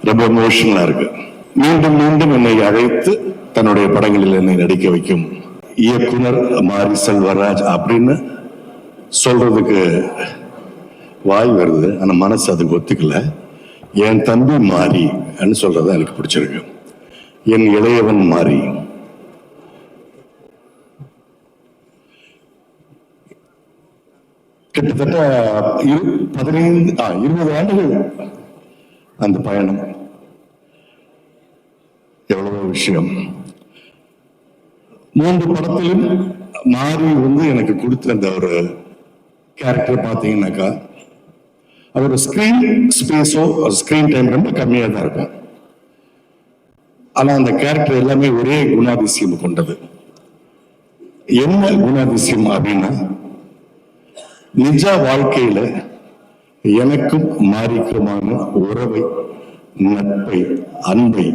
ரொம்ப எமோஷனலா இருக்கு. மீண்டும் மீண்டும் என்னை அழைத்து தன்னுடைய படங்களில் என்னை நடிக்க வைக்கும் இயக்குனர் மாரி செல்வராஜ் அப்படின்னு சொல்றதுக்கு வாய் வருது, ஆனா மனசு அதுக்கு ஒத்துக்கல. என் தம்பி மாரி சொல்றதா எனக்கு பிடிச்சிருக்கு. என் இளையவன் மாரி. கிட்டத்தட்ட 20 ஆண்டுகள் அந்த பயணம். எவ்வளவு விஷயம். 3 படத்திலும் மாறி எனக்கு கொடுத்த அந்த ஒரு கேரக்டர் பார்த்தீங்கன்னாக்கா, அதோட ஸ்கிரீன் ஸ்பேஸோ ஸ்கிரீன் டைம் ரொம்ப கம்மியாக தான் இருக்கும். ஆனா அந்த கேரக்டர் எல்லாமே ஒரே குணாதிசயம் கொண்டது. என்ன குணாதிசயம் அப்படின்னா, நிஜ வாழ்க்கையில எனக்கும் மாறிக்குமான உறவை, நட்பை, அன்பை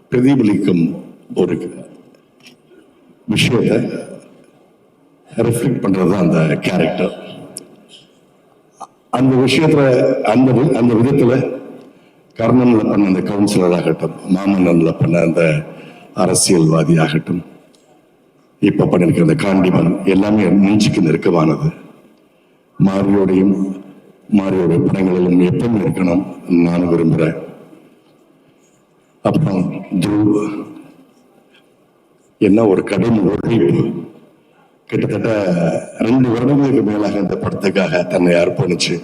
பிரதிபலிக்கும் ஒரு விஷயத்தை ரிஃப்ளெக்ட் பண்றதுதான் அந்த கேரக்டர். அந்த விஷயத்துல அந்த விதத்துல கர்ணன்ல பண்ண அந்த கவுன்சிலர் ஆகட்டும், மாமன்னன்ல பண்ண அந்த அரசியல்வாதி ஆகட்டும், இப்ப பண்ணிருக்கிற அந்த காண்டிமன் எல்லாமே நெஞ்சுக்கு நெருக்கமானது. மாரியோடைய படங்களிலும் எப்பவும் இருக்கணும் நானும் விரும்புறேன். அப்புறம் துருவ் என்ன ஒரு கடும் உழைப்பு. கிட்டத்தட்ட 2 வருடங்களுக்கு மேலாக இந்த படத்துக்காக தன்னை அர்ப்பணிச்சு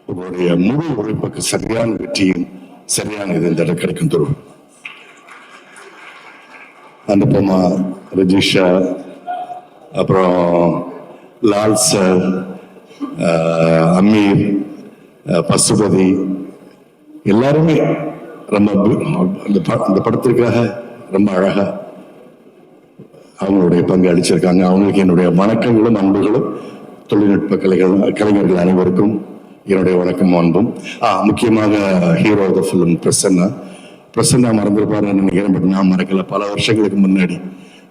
உங்களுடைய முழு உழைப்புக்கு சரியான வெற்றியும் சரியான இது இந்த இடம் கிடைக்கும். துருவ், அனுபமா, ரஜிஷா, அப்புறம் லால் சார், அமீர், பசுபதி எல்லாருமே ரொம்ப அந்த படத்திற்காக ரொம்ப அழகா அவங்களுடைய பங்கு அளிச்சிருக்காங்க. அவங்களுக்கு என்னுடைய வணக்கங்களும் அன்புகளும். தொழில்நுட்ப கலைஞர்கள் அனைவருக்கும் என்னுடைய வணக்கம் அன்பும். முக்கியமாக hero of the film Prasanna மறந்துருப்பாருன்னு நினைக்கிறேன். பட் நான் மறக்கல. பல வருஷங்களுக்கு முன்னாடி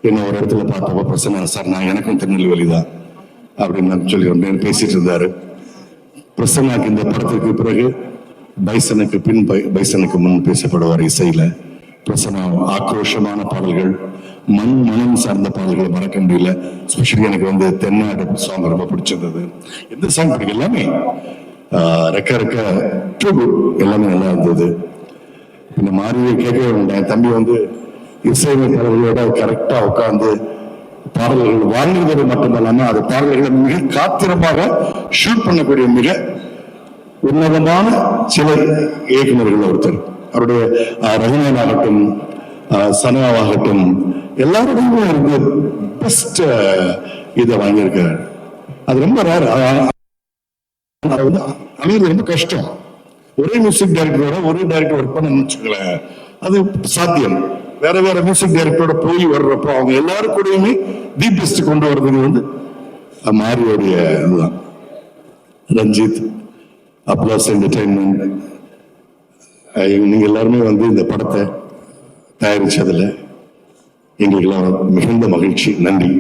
என்ன ஒரு இடத்துல பார்த்தப்ப பிரசன்னா சார், நான் எனக்கும் திருநெல்வேலி தான் அப்படின்னு சொல்லி பேசிட்டு இருந்தாரு. பிரசன்னாக்கு இந்த படத்திற்கு பிறகு பைசனுக்கு பின் பைசனுக்கு முன் பேசப்படுவார். இசையில பிரசன்னா ஆக்ரோஷமான பாடல்கள், மனம் சார்ந்த பாடல்களை மறக்க முடியல. ஸ்பெஷலி எனக்கு தென்னாடு சாங் ரொம்ப பிடிச்சிருந்தது. எந்த சாங் பிடிக்கும், எல்லாமே ரெக்க எல்லாமே நல்லா இருந்தது. இந்த மாதிரியே கேட்கவே வேண்டாம். என் தம்பி இசையமைப்பாளர்களோட கரெக்டா உட்கார்ந்து பாடல்கள் வாழ்ந்தது மட்டுமல்லாம அது பாடல்களை மிக காத்திரமாக ஷூட் பண்ணக்கூடிய மிக உன்னதமான சில இயக்குநர்கள் ஒருத்தர். அவருடைய ரகுமான் ஆகட்டும், சனாவாகட்டும், எல்லாருடையும் பெஸ்ட் இதை வாங்கியிருக்காரு. அது ரொம்ப ரேர். அமைகிறது ரொம்ப கஷ்டம். ஒரே மியூசிக் டைரக்டரோட ஒரே டைரக்டர் ஒர்க் பண்ண நினைச்சுக்கலேன், அது சாத்தியம். வேற மியூசிக் டைரக்டரோட போய் வர்றப்போ அவங்க எல்லாரும் கூடயுமே தி பெஸ்ட் கொண்டு வர்றது மாரியோடைய இதுதான். ரஞ்சித், அப்ளாஸ் என்டர்டைன்மெண்ட், நீங்க எல்லாருமே இந்த படத்தை தயாரிச்சதுல எங்களுக்கெல்லாம் மிகுந்த மகிழ்ச்சி. நன்றி.